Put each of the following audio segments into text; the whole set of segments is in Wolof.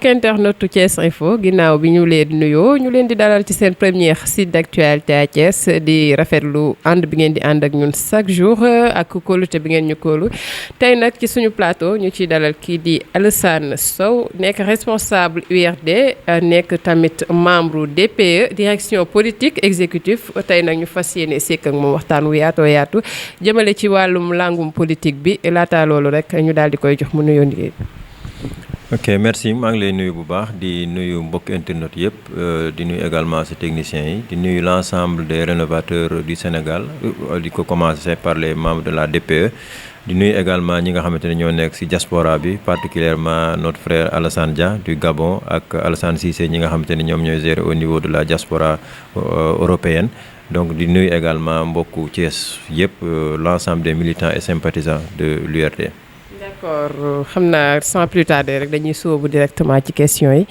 mbokk internetu Thiès Info ginnaaw bi ñu leen nuyoo ñu leen di dalal ci seen première site d'actualité à Thiès di rafetlu ànd bi ngeen di ànd ak ñun chaque jour ak kóolute bi ngeen ñu kóolu tey nag ci suñu plateau ñu ciy dalal kii di Alassane Sow nekk responsable URD nekk tamit membre DPE direction politique exécutif tey nag ñu fas yéene sekk ak moom waxtaan wu yaatu jëmale ci wàllum langum politique bi laata loolu rek ñu daal di koy jox mu nuyoo liggéey. ok merci maa ngi lay nuyu bu baax di nuyu mbokk internet yëpp di nuyu également sa techniciens yi di nuyu l'ensemble des rénovateurs du Sénégal di ko commencer par les membres de la DPE di nuyu également ñi nga xamante ne ñoo nekk ci diaspora bi particulièrement notre frère Alassane Dia du Gabon ak Alassane Cissé ñi nga xamante ne ñoom ñooy gérer au niveau de la diaspora européenne donc di nuyu également mbokku Thiès yëpp l'ensemble des militants et sympathisants de l'URD. D'accord xam naa sans plus tarder rek dañuy sóobu directement ci question yi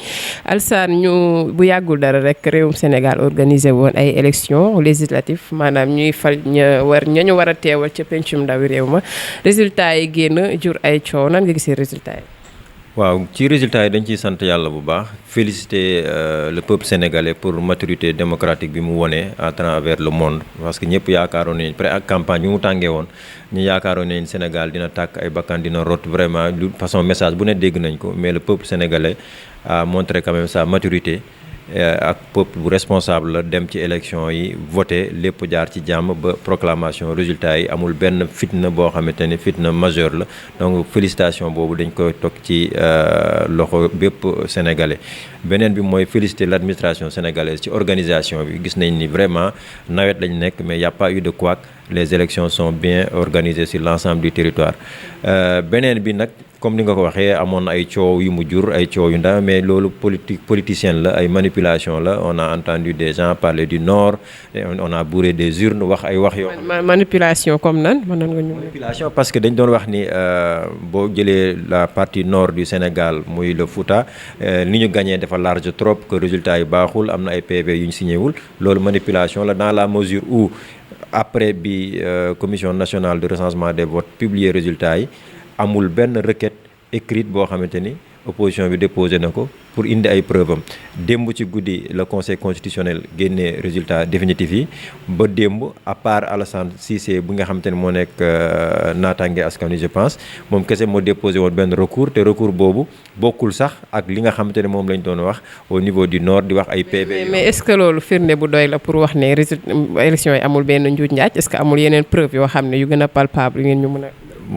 Alassane ñu bu yàggul dara rek réewum Sénégal organisé woon ay élections législatives maanaam ñuy fal ñu war a teewal ca pencum ndawi réew ma résultats yi génn jur ay coow nan nga gisee résultats yi. waaw ci résultats yi dañ ciy sant yàlla bu baax féliciter le peuple sénégalais pour maturité démocratique bi mu wone à travers le monde parce que ñëpp yaakaaroon nañ pré ak campagne bi mu tàngee woon ñu yaakaaroon nañ Sénégal dina tàkk ay bakkan dina rot vraiment lu façon message bu ne dégg nañ ko mais le peuple sénégalais a montré quand même sa maturité ak peuple bu responsable la dem ci élection yi voté lépp jaar ci jàmm ba proclamation résultat yi amul benn fitna boo xamante ne fitna majeure la donc félicitation boobu dañ koy toog ci loxo bépp sénégalais beneen bi mooy féliciter l'administration sénégalaise ci organisation bi gis nañ ni vraiment nawet lañ nekk mais y a pas eu de couac les élections sont bien organisées sur l'ensemble du territoire beneen bi nag comme ni nga ko waxee amoon ay coow yu mu jur ay coow yu ndaw mais loolu politicienne la ay manipulation la on a entendu des gens parler du Nord on a bourré des urnes wax ay wax yoo manipulation comme nan mën nga ñu manipulation parce que dañ doon wax ni boo jëlee la partie nord du Sénégal muy le Fouta li ñu gagné dafa large trop que résultat yi baaxul am na ay PV yu ñu signé wul loolu manipulation la dans la mesure où après bi commission nationale de recensement des votes publier résultats yi amul benn requête écrite boo xamante ni opposition bi déposé na ko pour indi ay preuve am démb ci guddi le conseil constitutionnel génnee résultat définitif yi ba démb à part Alassane Cissé bi nga xamante ne moo nekk naataange askan wi je pense moom kese moo déposé woon benn recours te recours boobu bokkul sax ak li nga xamante ne moom lañ doon wax au niveau du nord di wax ay PV. mais est-ce que loolu firnde bu doy la pour wax ne élection yi amul benn njuuj njaaj est-ce que amul yeneen preuve yoo xam ne yu gën a palpable yu ngeen ñu mën a.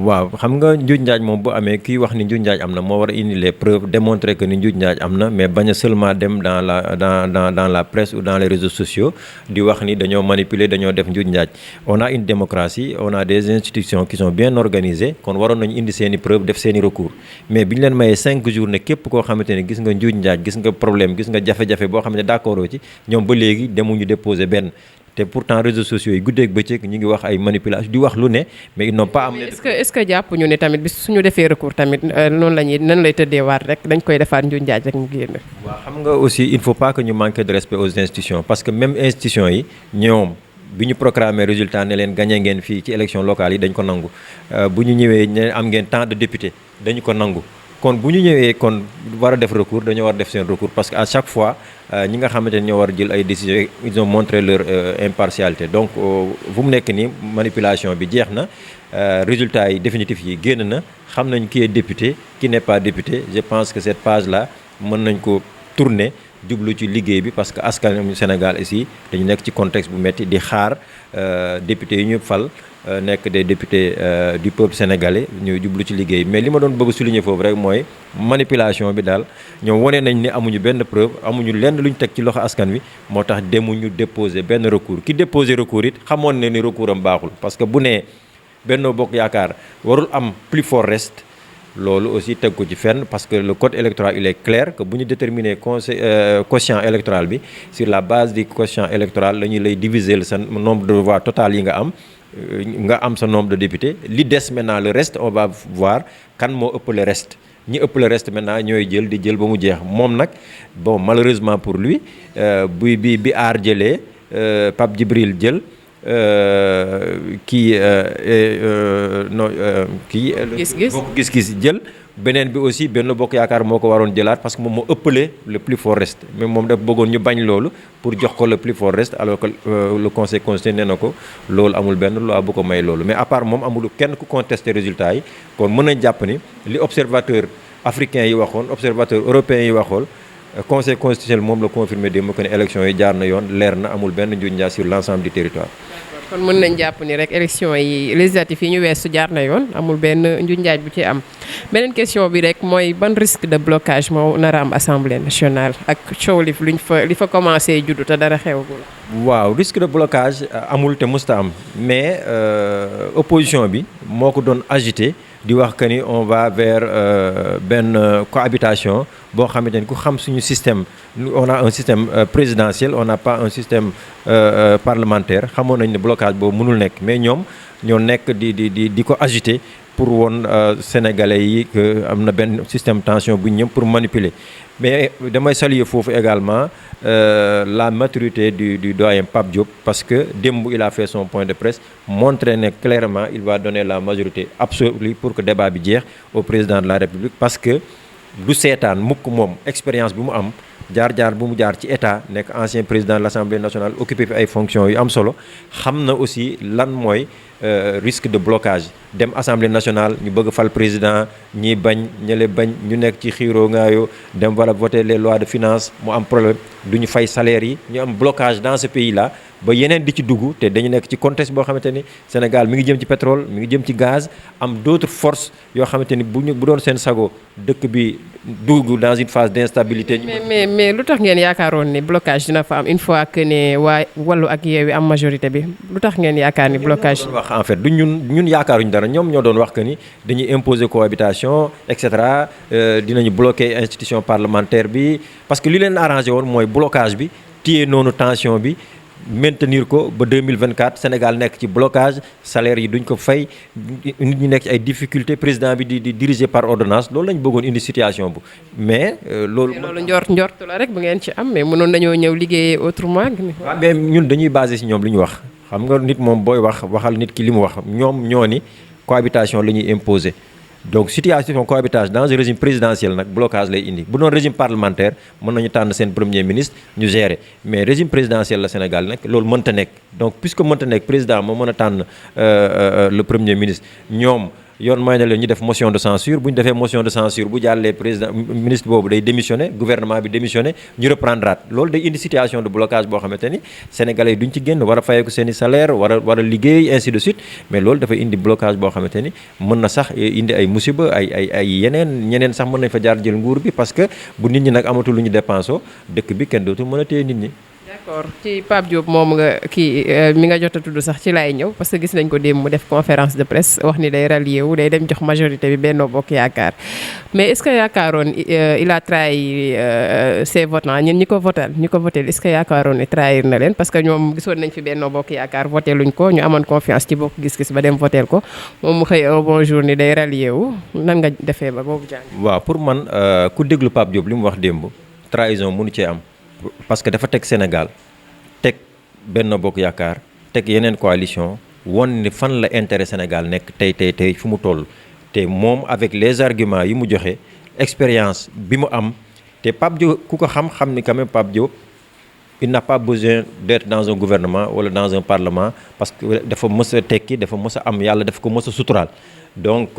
waaw xam nga njuuj njaaj moom bu amee kii wax ni njuuj njaaj am na moo war a indi les preuves démontrer que ni njuuj njaaj am na mais bañ a seulement dem dans la presse ou dans les réseaux sociaux di wax ni dañoo manipuler dañoo def njuuj njaaj on a une démocratie on a des institutions qui sont bien organisées kon waroon nañu indi seen i preuves def seen i recours mais bi ñu leen mayee 5 jours ne képp koo xamante ne gis nga njuuj njaaj gis nga problème gis nga jafe-jafe boo xam ne d'accord ci ñoom ba léegi demuñu déposer benn te pourtant réseaux sociaux yi guddeeg bëccëg ñu ngi wax ay manipulation di wax lu ne mais ils n'ont pas amené. est-ce que jàpp ñu ne tamit bis suñu defee recours tamit noonu la ñuy nan lay tëddee waat rek dañ koy defaat njuuj njaaj rek mu génn. waaw xam nga aussi il faut pas que ñu manquer de respect aux institutions parce que même institutions yi ñoom bi ñu proclamer résultat ne leen gagné ngeen fii ci élection locale yi dañ ko nangu bu ñu ñëwee ne am ngeen tant de députés dañu ko nangu. kon bu ñu ñëwee kon war a def recours dañoo war a def seen recours parce que à chaque fois ñi nga xamante ne ñoo war a jël ay décisions ils ont montré leur impartialité donc fu mu nekk nii manipulation bi jeex na résultats yi définitifs yi génn na xam nañ qui est député qui n'est pas député je pense que cette page là mën nañ ko tourner jublu ci liggéey bi parce que askan Sénégal ici dañu nekk ci contexte bu metti di xaar député yi ñu fal nekk des députés du peuple sénégalais ñu jublu ci liggéey mais li ma doon bëgg souligner foofu rek mooy manipulation bi daal ñoom wane nañ ni amuñu benn preuve amuñu lenn lu ñu teg ci loxo askan wi moo tax demuñu déposer benn recours ki déposer recours it xamoon ne ni recours am baaxul parce que bu nee Benno Bokk Yaakaar warul am plus fort reste loolu aussi teg ko ci fenn parce que le code électoral il est clair que bu ñu déterminer quotient électoral bi sur la base du quotient électoral la ñu lay diviser sa nombre de voix total yi nga am sa nombre de députés li des maintenant le reste on va voir kan moo ëpp le reste ñi ëpp le reste maintenant ñooy jël di jël ba mu jeex moom nag bon malheureusement pour lui bi aar jëlee Pape Djibril jël kii non kii. gis-gis jël beneen bi aussi Benno Bokk Yaakaar moo ko waroon jëlaat parce que moom moo ëppale le plus fort reste mais moom dafa bëggoon ñu bañ loolu pour jox ko le plus fort reste alors que le conseil constitutionnel nee na ko loolu amul benn loi bu ko may loolu mais à part moom amul kenn ku contester résultat yi kon mën nañ jàpp ni li observateur africain yi waxoon observateur européen yi waxoon conseil constitutionnel moom la confirmé démb que ne élection yi jaar na yoon leer na amul benn njuuj njaaj sur l'ensemble du territoire. kon mën nañ jàpp ni rek élection yi législatives yi ñu weesu jaar na yoon amul benn njuuj njaaj bu ci am beneen question bi rek mooy ban risque de blocage moo nar a am assemblée nationale ak coow li fa commencé juddu te dara xewagul. waaw risque de blocage amul te musta am mais opposition bi moo ko doon agité di wax que ni on va vers benn cohabitation boo xamante ni ku xam suñu système on a un système présidentiel on n'a pas un système parlementaire xamoon nañ ne blocage boobu mënul nekk mais ñoom ñoo nekk di ko agité pour woon sénégalais yi que am na benn système tension bu ñëm pour manipuler mais damay saluer foofu également la maturité du doyen Pape Diop parce que démb il a fait son point de presse montré ne clairement il va donner la majorité absolue pour que débat bi jeex au président de la République parce que du seetaan mukk moom expérience bi mu am jaar bu mu jaar ci état nekk ancien président de l'Assemblée nationale occupé fi ay fonctions yu am solo xam na aussi lan mooy risque de blocage dem Assemblée nationale ñu bëgg fal président ñi bañ ñële bañ ñu nekk ci xiiroo ngaayoo dem wala voter les lois de finances mu am problème du ñu fay salaire yi ñu am blocage dans ce pays là ba yeneen di ci dugg te dañu nekk ci contexte boo xamante ni Sénégal mi ngi jëm ci pétrole mi ngi jëm ci gaz am d'autres forces yoo xamante ni bu doon seen sago dëkk bi dugg dans une phase d'instabilité. mais lu tax ngeen yaakaaroon ni blocage dina fa am une fois que ne waa Wallu ak Yewwi am majorité bi lu tax ngeen yaakaar ni blocage. wax en fait du ñun yaakaaruñu dara ñoom ñoo doon wax que ni dañuy imposer cohabitation et cetera dinañu bloquer institution parlementaire bi parce que li leen arrangé woon mooy blocage bi téye noonu tension bi. maintenir ko ba 2024 Sénégal nekk ci blocage salaire yi duñ ko fay nit ñi nekk ci ay difficultés président bi di diriger par ordonnance loolu lañ bëggoon indi situation bu mais loolu njortu la rek bu ngeen ci am mais mënoon nañoo ñëw liggéeyee autrement. waaw mais ñun dañuy basé ci ñoom li ñu wax xam nga nit moom booy waxal nit ki li mu wax ñoom ñoo ni cohabitation la ñuy imposer donc situation cohabitation dans un régime présidentiel nag blocage lay indi bu doon régime parlementaire mën nañu tànn seen premier ministre ñu gérer mais régime présidentiel la Sénégal nag loolu mënta nekk donc puisque mënta nekk président moo mën a tànn le premier ministre ñoom yoon may na leen ñu def motion de censure bu ñu defee motion de censure bu jàllee président ministre boobu day démissionner gouvernement bi démissionner ñu reprendre loolu day indi situation de blocage boo xamante ni sénégalais yi duñ ci génn war a fayeeku seen i salaire war a liggéey ainsi de suite mais loolu dafay indi blocage boo xamante ni mën na sax indi ay musiba ay ñeneen sax mën nañ fa jaar jël nguur bi parce que bu nit ñi nag amatul lu ñu dépensé dëkk bi kenn dootul mën a téye nit ñi. d'accord ci Pape Diop moom nga mi nga jot a tudd sax ci laay ñëw parce que gis nañ ko démb mu def conférence de presse wax ni day rallier wu day dem jox majorité bi Benno Bokk Yaakaar mais est-ce que yaakaaroon il a trahi ses votants ñun ñi ko voté est-ce que yaakaaroon ni trahir na leen parce que ñoom gisoon nañ fi Benno Bokk Yaakaar voté luñ ko ñu amoon confiance ci bokk gis-gis ba dem voté ko moom mu xëy un bon jour ni day rallier wu nan nga defee ba boobu jàng. waaw pour man ku déglu Pape Diop li mu wax démb trahison mënu cee am. parce que dafa teg Sénégal teg Benno Bokk Yaakaar teg yeneen coalition won ni fan la intérêt Sénégal nekk tey fu mu toll te moom avec les arguments yi mu joxe expérience bi mu am te Pape Diop ku ko xam ni quand même Pape Diop il n'a pas besoin d'être dans un gouvernement wala dans un parlement parce que dafa mës a tekki dafa mës a am yàlla dafa ko mës a suturaal donc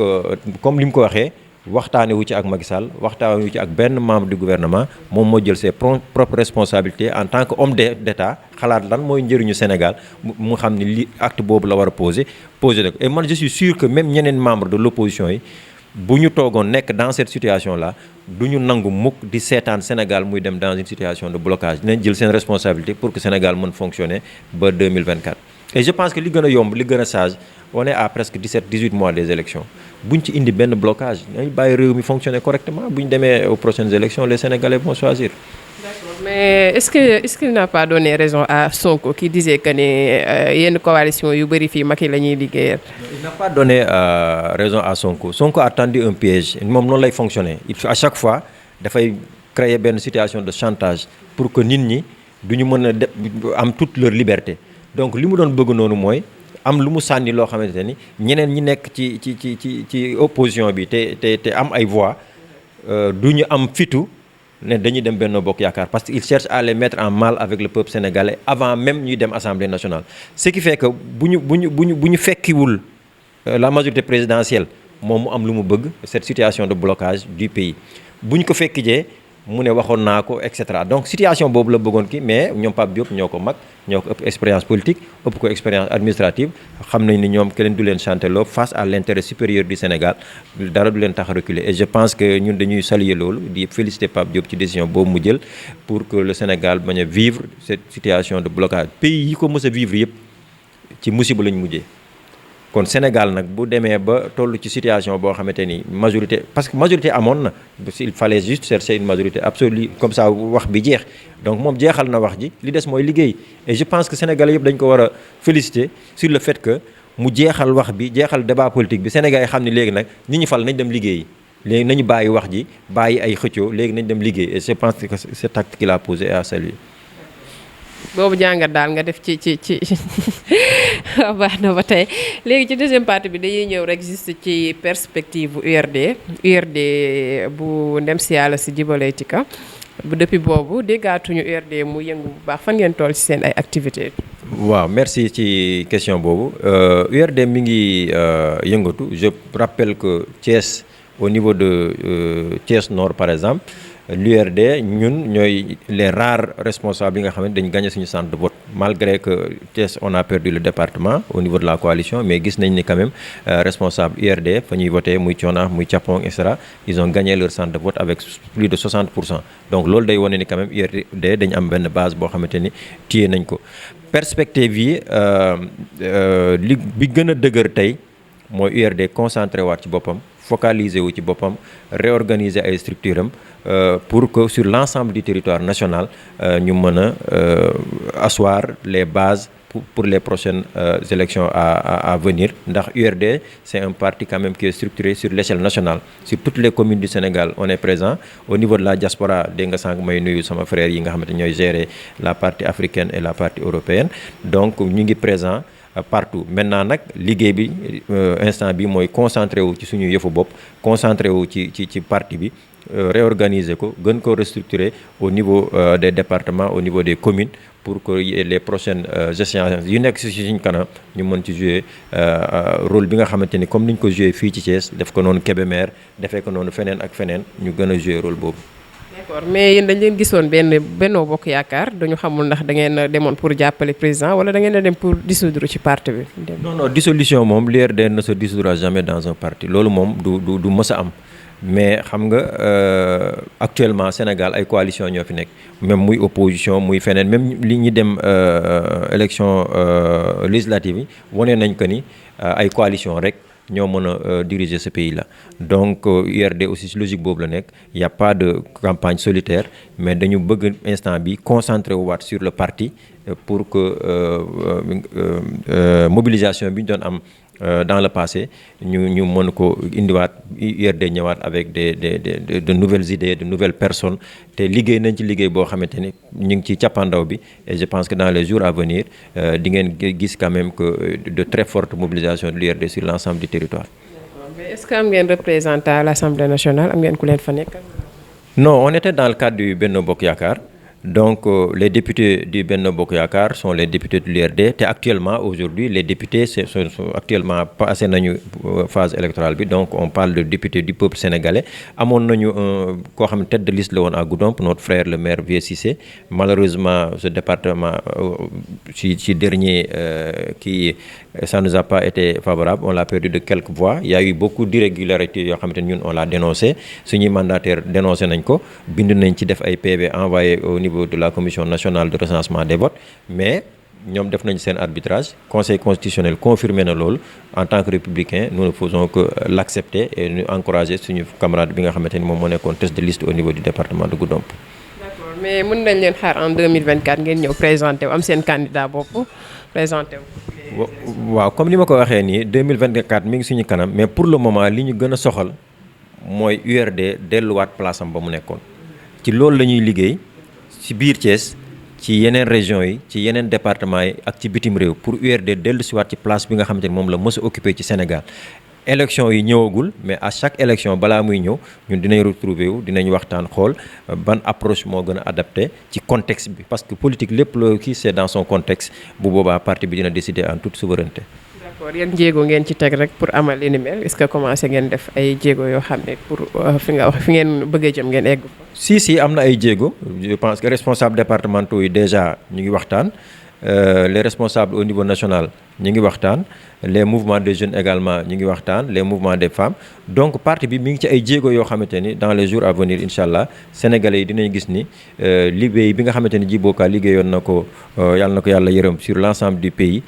comme li mu ko waxee waxtaane wu ci ak Macky Sall waxtaane wu ci ak benn membre du gouvernement moom moo jël ses propres responsabilités en tant que homme d'État xalaat lan mooy njëriñu Sénégal mu xam ni li acte boobu la war a poser na ko et man je suis sûr que même ñeneen membre de l'opposition yi bu ñu toogoon nekk dans cette situation là du ñu nangu mukk di seetaan Sénégal muy dem dans une situation de blocage dinañ jël seen responsabilité pour que Sénégal mën fonctionner ba 2024 et je pense que li gën a yomb li gën a sage on est à presque 18 mois des élections buñ ci indi benn blocage nañ bàyyi réew mi fonctionner correctement bu ñu demee aux prochaines élections les Sénégalais vont choisir. D'accord, mais est-ce qu'il n'a pas donné raison à Sonko qui disait que ne yenn coalition yu bëri fii Macky la ñuy liggéeyal. Il n'a pas donné raison à Sonko. Sonko a tendu un piège moom noonu lay fonctionner à chaque fois dafay créer benn situation de chantage pour que nit ñi du ñu mën a am toute leur liberté donc li mu doon bëgg noonu mooy am lu mu sànni loo xamante ni ñeneen ñi nekk ci opposition bi te am ay voix du ñu am fitu ne dañuy dem Benno Bokk Yaakaar parce que il cherche à les mettre en mal avec le peuple sénégalais avant même ñuy dem Assemblée nationale. Ce qui fait que bu ñu fekkiwul la majorité présidentielle moom mu am lu mu bëgg cette situation de blocage du pays bu ñu ko fekkijee mu ne waxoon naa ko et cetera donc situation boobu la bëggoon ki mais ñoom Pape Diop ñoo ko mag ñoo ko ëpp expérience politique ëpp ko expérience administrative xam nañ ni ñoom keneen du leen chanter loo face à l'intérêt supérieur du Sénégal dara du leen tax a reculer et je pense que ñun dañuy saluer loolu di féliciter Pape Diop ci décision boobu mu jël pour que le Sénégal bañ a vivre cette situation de blocage pays yi ko mës a vivre yëpp ci musiba lañ mujjee. kon Sénégal nag bu demee ba toll ci situation boo xamante ni majorité parce que majorité amoon na il fallait juste chercher une majorité absolue comme ça wax bi jeex donc moom jeexal na wax ji li des mooy liggéey et je pense que Sénégalais yëpp dañ ko war a féliciter sur le fait que mu jeexal wax bi jeexal débat politique bi Sénégal yi xam ne léegi nag ñi ñu fal nañ dem liggéey léegi nañu bàyyi wax ji bàyyi ay xëccoo léegi nañ dem liggéey et je pense que cet acte qu'il a posé est à saluer. boobu jàngat daal nga def ci baax na ba tey léegi ci deuxième partie bi dañuy ñëw rek juste ci perspective URD bu ndem si yàlla si Djibo Leyti Ka bu depuis boobu déggaatuñu URD mu yëngu bu baax fan ngeen toll ci seen ay activités. waaw merci ci question boobu URD mi ngi yëngatu je rappelle que Thiès au niveau de Thiès Nord par exemple. L'URD ñun ñooy les rares responsables yi nga xam ne dañu gagné suñu centre de vote malgré que Thiès on a perdu le département au niveau de la coalition mais gis nañ ni quand même responsable URD fa ñuy voté muy Thionax muy Thiapong et cetera ils ont gagné leur centre de vote avec plus de 60% donc loolu day wane ni quand même URD dañu am benn base boo xamante ni téye nañ ko perspective yi li bi gën a dëgër tey mooy URD concentré waat ci boppam focaliser wu ci boppam réorganiser ay structures am pour que sur l'ensemble du territoire national ñu mën a asseoir les bases pour les prochaines élections à venir ndax URD c'est un parti quand même qui est structuré sur l'échelle nationale sur toutes les communes du Sénégal on est présent au niveau de la diaspora dégg nga sànq may nuyu sama frères yi nga xamante ñooy gérer la partie africaine et la partie européenne donc ñu ngi présent partout maintenant nag liggéey bi instant bi mooy concentré wu ci suñu yëfu bopp concentré wu ci parti bi réorganiser ko gën ko restructurer au niveau des départements au niveau des communes pour que les prochaines échéances yu nekk ci suñu kanam ñu mën ci jouer rôle bi nga xamante ni comme ni ñu ko jouer fii ci Thiès def ko noonu Kébémer defee ko noonu feneen ak feneen ñu gën a jouer rôle boobu. D'accord mais yéen dañ leen gisoon Benno Bokk Yaakaar dañu xamul ndax da ngeen demoon pour jàppale président wala da ngeen a dem pour dissoudre ci parti bi. non dissolution moom l'URD ne se dissoudra jamais dans un parti loolu moom du mës a am mais xam nga actuellement Sénégal ay coalition ñoo fi nekk même muy opposition muy feneen même li ñu dem élection législative yi wane nañ ko ni ay coalition rek. ñoo mën a diriger ce pays là donc URD aussi ci logique boobu la nekk y a pas de campagne solitaire mais dañu bëgg instant bi concentré wu waat sur le parti pour que mobilisation bi ñu doon am dans le passé ñu mën ko indiwaat URD ñëwaat avec de nouvelles idées de nouvelles personnes te liggéey nañ ci liggéey boo xamante ni ñu ngi ci cappaandaw bi et je pense que dans les jours à venir di ngeen gis quand même que de très fortes mobilisations de l'URD sur l'ensemble du territoire. D'accord. Mais est-ce que am ngeen représentant à l'Assemblée nationale am ngeen ku leen fa nekkal? Non, on était dans le cadre du Benno Bokk Yaakaar. Donc les députés du Benno Bokk Yaakaar sont les députés de l'URD te actuellement aujourd'hui les députés sont actuellement passé nañu phase électorale bi donc on parle de députés du peuple sénégalais amoon nañu koo xam ne tête de liste la woon à Goudomp notre frère le maire Vieux Cissé malheureusement ce département ci dernier qui ça nous a pas été favorable on l'a perdu de quelques voix il y a eu beaucoup d'irrégularités yoo xamante ne ñun on l'a dénoncé suñuy mandataire dénoncé nañ ko bind nañ ci def ay PV envoyé au niveau de la commission nationale de recensement des votes mais ñoom def nañu seen arbitrage conseil constitutionnel confirmé na loolu en tant que républicain nous ne faisons que l'accepter et nous encourager suñu camarade bi nga xamante ni moom moo nekkoon tête de liste au niveau du département de Goudomp. D'accord mais mën nañ leen xaar en 2024 ngeen ñëw présenté wu am seen candidat bopp présenté wu. waaw comme ni ma ko waxee nii 2024 mi ngi suñu kanam mais pour le moment li ñu gën a soxal mooy URD delluwaat place am ba mu nekkoon ci loolu la ñuy liggéey ci biir Thiès ci yeneen régions yi ci yeneen départements yi ak ci bitim réew pour URD dellu si waat ci place bi nga xamante ni moom la mës a occupé ci Sénégal. élection yi ñëwagul mais à chaque élection balaa muy ñëw ñun dinañ retrouver wu dinañ waxtaan xool ban approche moo gën a adapté ci contexte bi parce que politique lépp loo kii c'est dans son contexte bu boobaa parti bi dina décider en toute souveraineté. d'accord yan jéego ngeen ci teg rek pour amal li ni mel est-ce que commencé ngeen def ay jéego yoo xam ne pour fi ngeen bëgg a jëm ngeen egg. si am na ay jéego je pense que responsables départementaux yi déjà ñu ngi waxtaan les responsables au niveau national ñu ngi waxtaan les mouvements des jeunes également ñu ngi waxtaan les mouvements des femmes donc parti bi mi ngi ci ay jéego yoo xamante ni dans les jours à venir incha allah sénégalais yi dinañ gis ni liggéey bi nga xamante ni Djibo Ka liggéeyoon na ko yàlla na ko yàlla yërëm sur l'ensemble du pays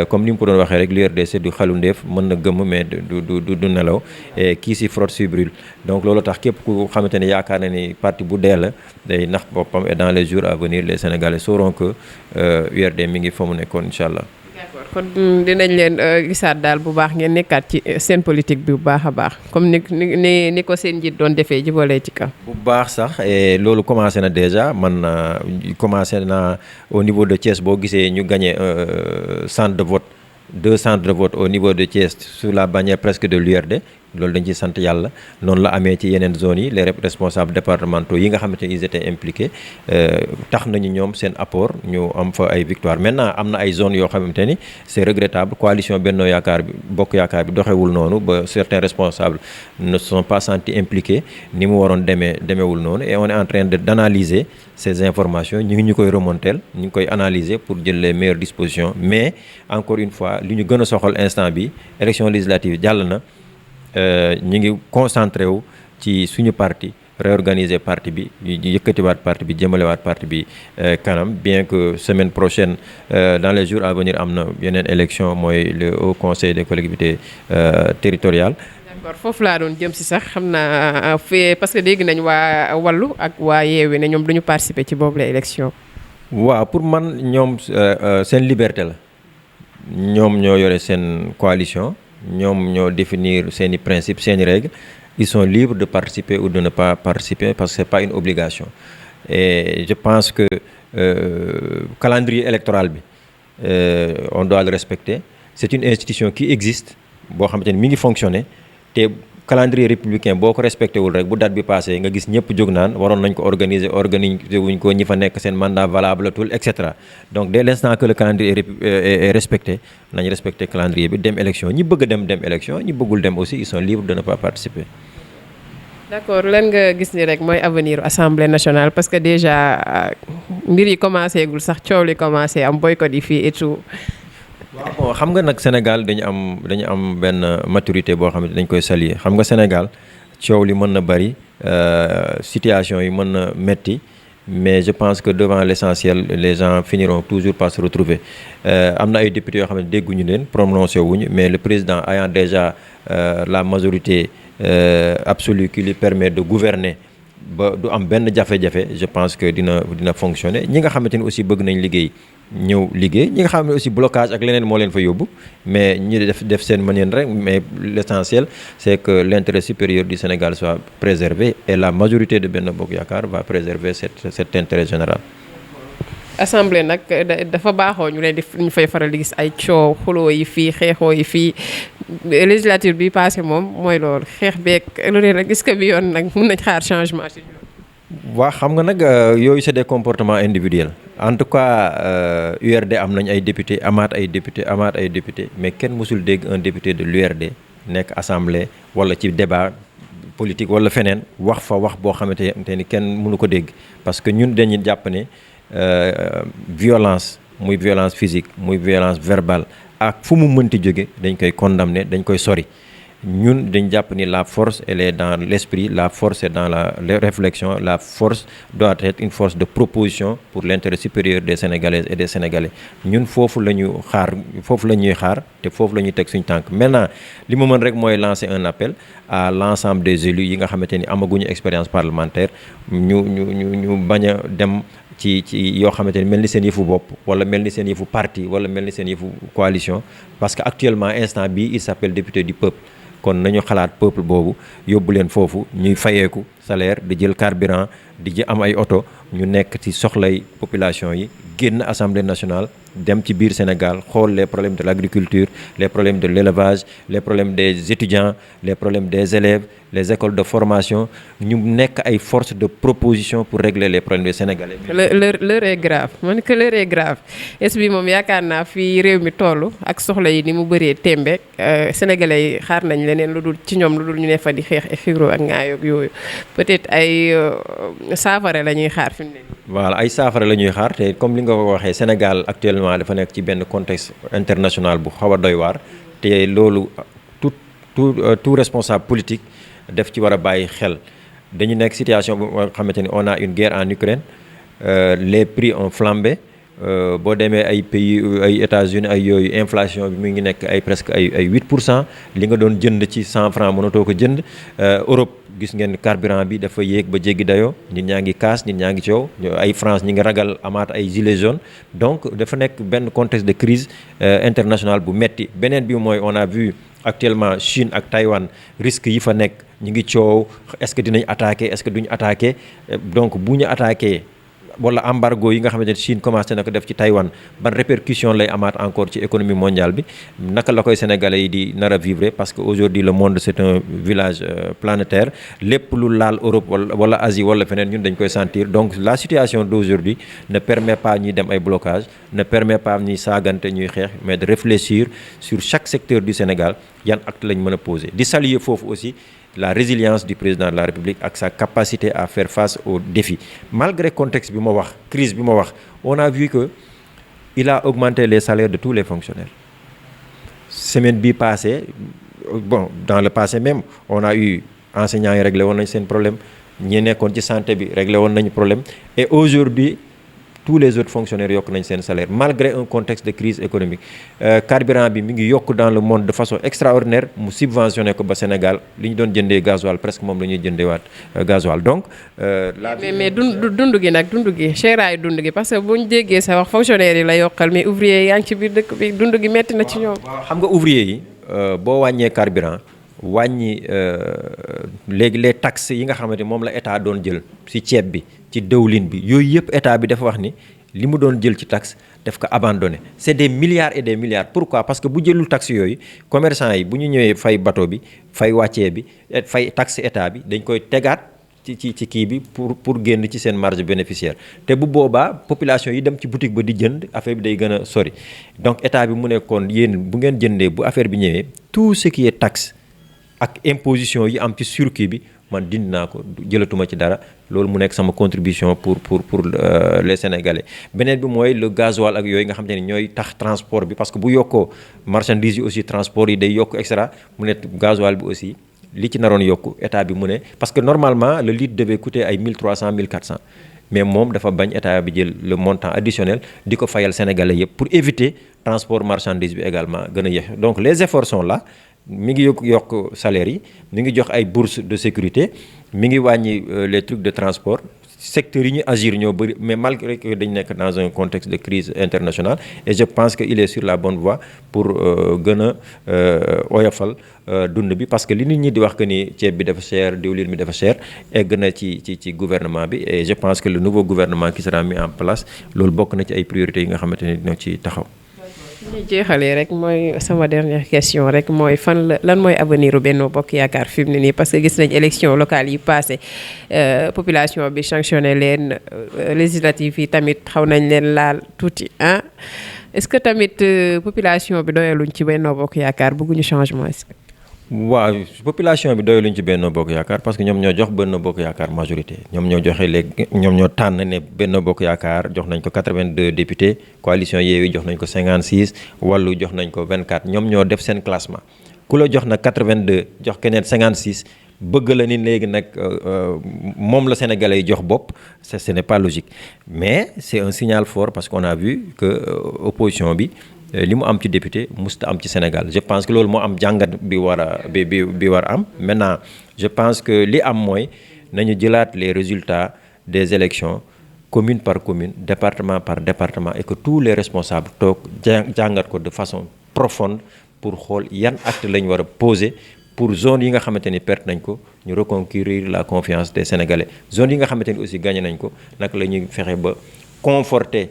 comme ni mu ko doon waxee rek l'URD du xalu ndeef mën na gëmm mais du nelaw et kii si frotte si brûle donc loolu tax képp ku xamante ni yaakaar na ni parti bu dee la day nax boppam et dans les jours à venir les sénégalais sauront que URD mi ngi fa mu nekkoon incha allah. d'accord kon dinañ leen gisaat daal bu baax ngeen nekkaat ci seen politique bi bu baax a baax comme ni ko seen njiit doon defee Djibo Leyti Ka bu baax sax et loolu commencé na déjà man commencé na au niveau de Thiès boo gisee ñu gagné centre de vote 2 centres de vote au niveau de Thiès sous la bannière presque de l'URD loolu dañ ci sant yàlla noonu la amee ci yeneen zones yi les responsables départementaux yi nga xamante ni ils étaient impliqués tax nañu ñoom seen apport ñu am fa ay victoire maintenant am na ay zones yoo xamante ni c'est regrettable coalition Benno Yaakaar bi Bokk Yaakaar bi doxewul noonu ba certains responsables ne se sont pas sentis impliqués ni mu waroon demeewul noonu et on est en train d'analyser ces informations ñu koy remonter ñu ngi koy analyser pour jël les meilleures dispositions mais encore une fois li ñu gën a soxal instant bi élection législative jàll na ñu ngi concentré wu ci suñu parti réorganiser parti bi ñu yëkkatiwaat parti bi jëmalewaat parti bi kanam bien que semaine prochaine dans les jours à venir am na yeneen élection mooy le Haut Conseil des collectivités territoriales. d'accord foofu laa doon jëm si sax xam naa fii parce que dégg nañ waa Wallu ak waa Yewwi ne ñoom duñu participer ci boobu la élection. waaw pour man ñoom seen liberté la ñoom ñoo yore seen coalition. ñoom ñoo définir seeni principes seeni règles ils sont libres de participer ou de ne pas participer parce que c'est pas une obligation et je pense que calendrier électoral bi on doit le respecter c'est une institution qui existe boo xamante ni mi ngi fonctionner te calendrier républicain boo ko respecté wul rek bu date bi passé nga gis ñëpp jóg naan waroon nañ ko organiser wuñ ko ñi fa nekk seen mandat valable tul et cetera donc dès l'instant que le calendrier est respecté nañ respecté calendrier bi dem élection ñi bëgg dem élection ñi bëggul dem aussi ils sont libres de ne pas participer. d'accord lan nga gis ni rek mooy avenir assemblée nationale parce que déjà mbir yi commencé gul sax coow li commencé am boycott yi fii et tout. waaw bon xam nga nag Sénégal dañu am benn maturité boo xam ne dañ koy saluer xam nga Sénégal coow li mën na bari situation yi mën na metti mais je pense que devant l'essentiel les gens finiront toujours par se retrouver am na ay députés yoo xam ne dégguñu leen prononcé wuñu mais le président ayant déjà la majorité absolue qui lui permet de gouverner ba du am benn jafe-jafe je pense que dina fonctionner ñi nga xamante ni aussi bëgg nañ liggéey ñëw liggéey ñi nga xam ne aussi blocage ak leneen moo leen fa yóbbu mais ñi def seen manière rek mais l'essentiel c'est que l'intérêt supérieur du Sénégal soit préservé et la majorité de Benno Bokk Yaakaar va préserver cet intérêt général. assemblée nag dafa baaxoo ñu fay faral di gis ay coow xuloo yi fii xeexoo yi fii législature bi passé moom mooy loolu xeex beeg loolu rek est-ce que bi yoon nag mën nañ xaar changement ci waa xam nga nag yooyu c'est des comportements individuels en tout cas URD am nañ ay députés amaat ay députés mais kenn mësul dégg un député de l'URD nekk assemblée wala ci débat politique wala feneen wax fa wax boo xamante ni kenn mënu ko dégg parce que ñun dañuy jàpp ne violence muy violence physique muy violence verbale ak fu mu mënti jóge dañ koy condamner dañ koy sori ñun dañ jàpp ni la force elle est dans l'esprit la force est dans la réflexion la force doit être une force de proposition pour l'intérêt supérieur des Sénégalaises et des Sénégalais ñun foofu la ñuy xaar te foofu la ñuy teg suñu tànk maintenant li ma mën rek mooy lancer un appel à l'ensemble des élus yi nga xamante ni amaguñu expérience parlementaire ñu bañ a dem ci yoo xamante ni mel ni seen yëfu bopp wala mel ni seen yëfu parti wala mel ni seen yëfu coalition parce que actuellement instant bii il s'appelle député du peuple kon nañu xalaat peuple boobu yóbbu leen foofu ñuy fayeeku salaire di jël carburant di am ay oto ñu nekk ci soxlay population yi génn assemblée nationale dem ci biir Sénégal xool les problèmes de l'agriculture, les problèmes de l'élevage, les problèmes des étudiants, les problèmes des élèves, les écoles de formation ñu nekk ay force de proposition pour régler les problèmes des Sénégalais. L'heure est grave man que l'heure est grave est bi moom yaakaar naa fii réew mi toll ak soxla yi ni mu bëree tembe Sénégalais yi xaar nañ leneen lu dul ci ñoom lu dul ñu ne fa di xeex ak xibro ak ngaayoog yooyu peut-être ay saafara la ñuy xaar fi mu ne. Voilà ay saafara la ñuy xaar te comme li nga ko waxee Sénégal actuellement dafa nekk ci benn contexte international bu xaw a doy waar te loolu tout responsable politique def ci war a bàyyi xel dañu nekk situation bu nga xamante ni on a une guerre en Ukraine les prix ont flambé boo demee ay pays ay États-Unis ay yooyu inflation bi mu ngi nekk ay presque ay 8% li nga doon jënd ci 100 francs mënatoo ko jënd Europe gis ngeen carburant bi dafa yéeg ba jéggi dayoo nit ñaa ngi kaas nit ñaa ngi coow ay France ñi ngi ragal amaat ay gilets jaunes donc dafa nekk benn contexte de crise internationale bu metti beneen bi mooy on a vu actuellement Chine ak Taïwan risque yi fa nekk ñu ngi coow est-ce que dinañ attaquer est-ce que duñ attaquer donc bu ñu attaquer wala embargo yi nga xamante ne Chine commencé na ko def ci Taïwan ban répercussion lay amaat encore ci économie mondiale bi naka la koy sénégalais yi di nar a vivre parce que aujourd'hui le monde c'est un village planétaire lépp lu laal Europe wala Asie wala feneen ñun dañ koy sentir donc la situation d'aujourd'hui ne permet pas ñuy dem ay blocage ne permet pas ñuy saagante ñuy xeex mais de réfléchir sur chaque secteur du Sénégal yan acte lañ mën a poser di saluer foofu aussi la résilience du président de la République ak sa capacité à faire face aux défis malgré contexte bi ma wax crise bi ma wax on a vu que il a augmenté les salaires de tous les fonctionnaires semaine bi passée bon dans le passé même on a eu enseignants yi réglé woon nañ seen problème ñi nekkoon ci santé bi réglé woon nañu problème et aujourd'hui tous les autres fonctionnaires yokk nañ seen salaire malgré un contexte de crise économique carburant bi mi ngi yokk dans le monde de façon extraordinaire mu subventionné ko ba Sénégal li ñu doon jëndee gasoil presque moom la ñuy jëndee waat gasoil donc. mais dund gi nag dund gi seeraayu dund gi parce que bu ñu déggee sa wax fonctionnaire yi la yokkal mais ouvrier yi yaa ngi ci biir dëkk bi dund gi metti na ci ñoom. xam nga ouvrier yi boo wàññee carburant wàññi léegi les taxes yi nga xamante moom la état doon jël ci ceeb bi ci dëwlin bi yooyu yëpp état bi dafa wax ni li mu doon jël ci taxe daf ko abandonné c'est des milliards et des milliards pourquoi parce que bu jëlul taxe yooyu commerçant yi bu ñu ñëwee fay bateau bi fay wàccee bi fay taxe état bi dañ koy tegaat ci kii bi pour génn ci seen marge bénéficiaire te bu boobaa population yi dem ci boutique ba di jënd affaire bi day gën a sori donc état bi mu nekkoon yéen bu ngeen jëndee bu affaire bi ñëwee tout ce qui est taxe ak imposition yi am ci circuit bi man dindi naa ko jëlatuma ci dara loolu mu nekk sama contribution pour les Sénégalais beneen bi mooy le gasoil ak yooyu nga xam te ne ñooy tax transport bi parce que bu yokkoo marchandise yi aussi transport yi day yokk extra mu nekk gasoil bi aussi li ci naroon yokku état bi mu ne parce que normalement le litre devait coûter ay 1300 1400 mais moom dafa bañ état bi jël le montant additionnel di ko fayal Sénégalais yëpp pour éviter transport marchandise bi également gën a yéex donc les efforts sont là mi ngi yokk salaire yi mi ngi jox ay bourses de sécurité mi ngi wàññi les trucs de transport secteurs yi ñu agir ñoo bëri mais malgré que dañ nekk dans un contexte de crise internationale et je pense que il est sur la bonne voie pour gën a oyofal dund bi parce que li nit ñi di wax que ni ceeb bi dafa cher diwlin bi dafa cher egg na ci gouvernement bi et je pense que le nouveau gouvernement qui sera mis en place loolu bokk na ci ay priorités yi nga xamante ni dina ci taxaw. li jeexalee rek mooy sama dernière question rek mooy lan mooy avenir u Benno Bokk Yaakaar fi mu ne nii parce que gis nañ élection locale yi passé population bi sanctionné leen législative yi tamit xaw nañ leen laal tuuti ah est-ce que tamit population bi doyaluñ ci Benno Bokk Yaakaar bëgguñu changement est-ce que. waaw population bi doyaluñ ci Benno Bokk Yaakaar parce que ñoom ñoo jox Benno Bokk Yaakaar majorité ñoom ñoo joxe léegi ñoom ñoo tànn ne Benno Bokk Yaakaar jox nañ ko 82 députés coalition Yewwi jox nañ ko 56 Wallu jox nañ ko 24 ñoom ñoo def seen classement ku la jox na 82 jox keneen 56 bëgg la ni léegi nag moom la Sénégalais yi jox bopp ce n'est pas logique mais c'est un signal fort parce qu'on a vu que opposition bi li mu am ci député musta am ci Sénégal je pense que loolu moo am jàngat bi war a am maintenant je pense que li am mooy nañu jëlaat les résultats des élections commune par commune département par département et que tous les responsables toog jàngat ko de façon profonde pour xool yan acte lañu war a poser pour zone yi nga xamante ni perte nañ ko ñu reconquérir la confiance des Sénégalais zone yi nga xamante ni aussi gagné nañ ko naka la ñuy fexe ba conforter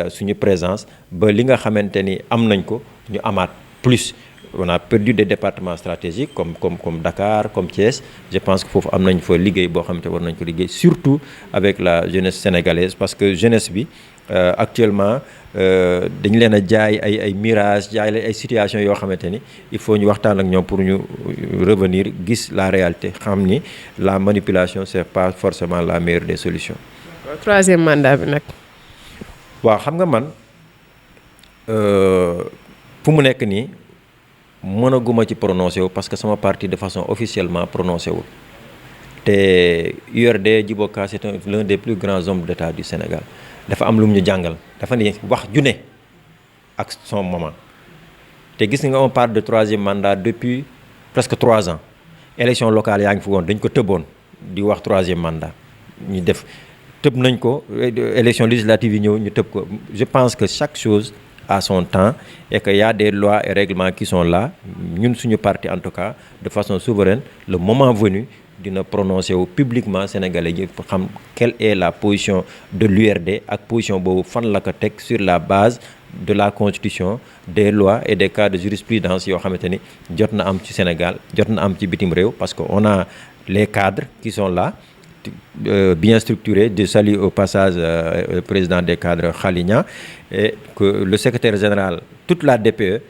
suñu présence ba li nga xamante ni am nañ ko ñu amaat plus. On a perdu des départements stratégiques comme Dakar, comme Thiès. Je pense qu'il faut amener une liggéey surtout avec la jeunesse sénégalaise parce que jeunesse bi actuellement dañ leen a jaay ay mirage jaay ay situations yoo xamante ni il faut ñu waxtaan ak ñoom pour ñu revenir gis la réalité xam ni la manipulation c'est pas forcément la meilleure des solutions. Troisième mandat bi nag. waaw xam nga man fu mu nekk nii. mënaguma ci prononcé wu parce que sama parti de façon officiellement prononcé wul te URD Djibo Ka c'est l'un des plus grands hommes d'État du Sénégal dafa am lu mu ñu jàngal dafa ne wax june ak son moment te gis nga on parle de troisième mandat depuis presque 3 ans élection locale yaa ngi fi woon dañ ko tëboon di wax troisième mandat ñu def tëb nañ ko élection législative yi ñëw ñu tëb ko je pense que chaque chose à son temps et qu'il y a des lois et règlements qui sont là ñun suñu parti en tout cas de façon souveraine le moment venu dina prononcer wu publiquement sénégalais yi pour xam quelle est la position de l'URD ak position boobu fan la ko teg sur la base de la constitution des lois et des cas de jurisprudence yoo xamante ni jot na am ci Sénégal jot na am ci bitim réew parce que on a les cadres qui sont là bien structuré. Je salue au passage le président des cadres Khaligna et que le secrétaire général, toute la DPE,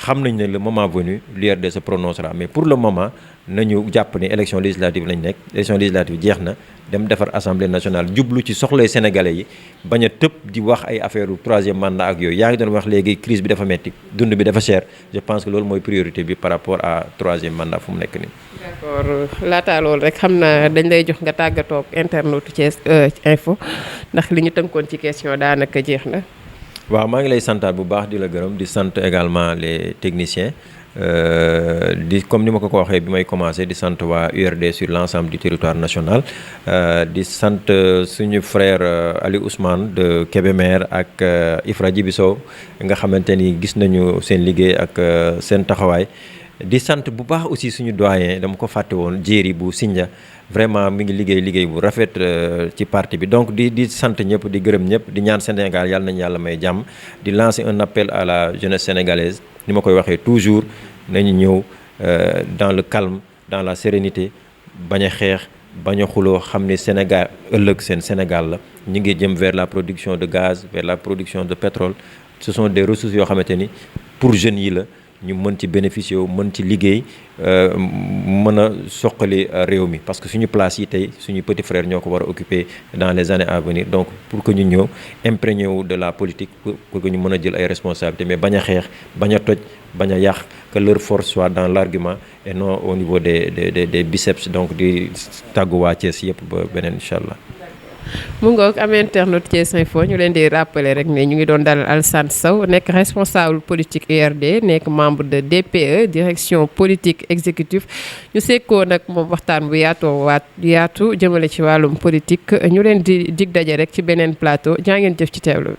xam nañ ne le moment venu l'URD se prononcera mais pour le moment nañu jàpp ne élection législative lañ nekk élection législative jeex na dem defar assemblée nationale jublu ci soxlay sénégalais yi bañ a tëb di wax ay affaire troisième mandat ak yooyu yaa ngi doon wax léegi crise bi dafa metti dund bi dafa cher je pense que loolu mooy priorité bi par rapport à troisième mandat fu mu nekk nii. d'accord laataa loolu rek xam naa dañ lay jox nga tàggatoo ak internetu Thiès Info ndax li ñu tënkoon ci question daanaka jeex na. waaw maa ngi lay santaat bu baax di la gërëm di sant également les techniciens di comme ni ma ko waxee bi may commencé di sant waa URD sur l'ensemble du territoire national di sant suñu frère Ali Ousmane de Kébémer ak Ifra Djibi Sow nga xamante ni gis nañu seen liggéey ak seen taxawaay di sant bu baax aussi suñu doyen dama ko fàtte woon Jéeri bu Sindia vraiment mi ngi liggéey bu rafet ci parti bi donc di sant ñëpp di gërëm ñëpp di ñaan Sénégal yàlla nañu yàlla may jàmm di lancer un appel à la jeunesse sénégalaise ni ma koy waxee toujours nañu ñëw dans le calme dans la sérénité bañ a xeex bañ a xuloo xam ne Sénégal ëllëg seen Sénégal la ñu ngi jëm vers la production de gaz vers la production de pétrole ce sont des ressources yoo xamante ni pour jeunes yi la ñu mën ci bénéficier wu mën ci liggéey mën a soqali réew mi parce que suñu place yi tey suñu petit frère ñoo ko war a occuper dans les années à venir donc pour que ñu ñëw imprégné wu de la politique pour que ñu mën a jël ay responsabilités mais bañ a xeex bañ a toj bañ a yàq que leur force soit dans l'argument et non au niveau des biceps donc di tàggu waa Thiès yëpp ba beneen incha allah. mu ngoog am internet Thiès Info ñu leen di rappeler rek ne ñu ngi doon dalal Alassane Sow nekk responsable politique URD nekk membre de DPE direction politique exécutive ñu sekkoo nag moom waxtaan bu yaatu jëmale ci wàllum politique ñu leen di dig daje rek ci beneen plateau jaa ngeen jëf ci teewlu.